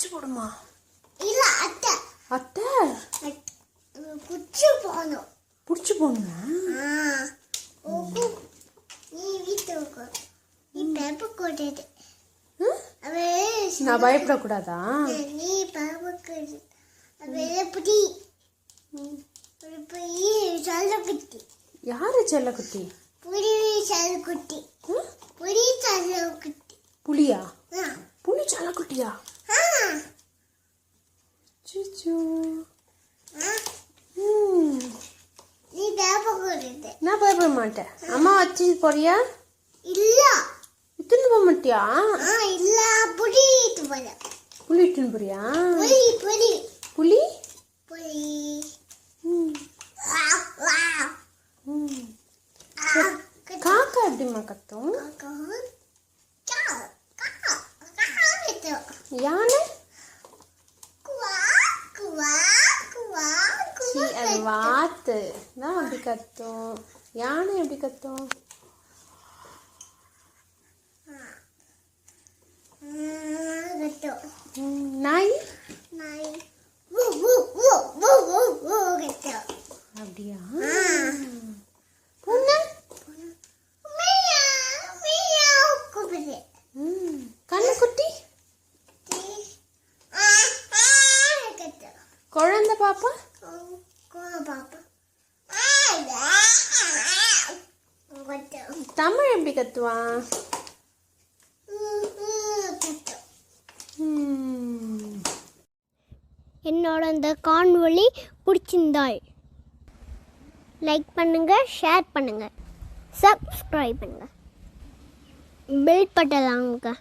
அடிச்சு போடுமா? இல்ல அத்தை. அத்தை புடிச்சு போணும். புடிச்சு போணுமா? நீ வீட்டுக்கு நீ பேப்பர் கோட்டது. நான் பயப்படக்கூடாதா? நீ பேப்பர் கோட்டது. அவளே புடி. புடி செல்லக்குட்டி. யாரு செல்லக்குட்டி? புடி செல்லக்குட்டி. புடி செல்லக்குட்டி. புலியா? புலி செல்லக்குட்டியா? சிச்சு. நீ பேப்பர் கோட்டது. நான் பயப்பட மாட்டேன். அம்மா வச்சு போறியா? இல்ல. இத்துன்னு போக மாட்டியா? இல்ல புடிட்டு போற. புலி இட்டுன்னு போறியா? புலி புலி புலி புலி. காக்கா எப்படிமா கத்தும்? யானை? அது வாத்து தான் அப்படி கத்தும். யானை எப்படி கத்தும்? நாய்? அப்படியா? பூனை? கண்ணுக்குட்டி? குழந்தை பாப்பா? தமிழ் எப்படி கத்துவான்? என்னோட இந்த காணொளி பிடிச்சிருந்தால் லைக் பண்ணுங்க, ஷேர் பண்ணுங்க, சப்ஸ்கிரைப் பண்ணுங்க, பெல் பட்டன் அமுக்குங்க.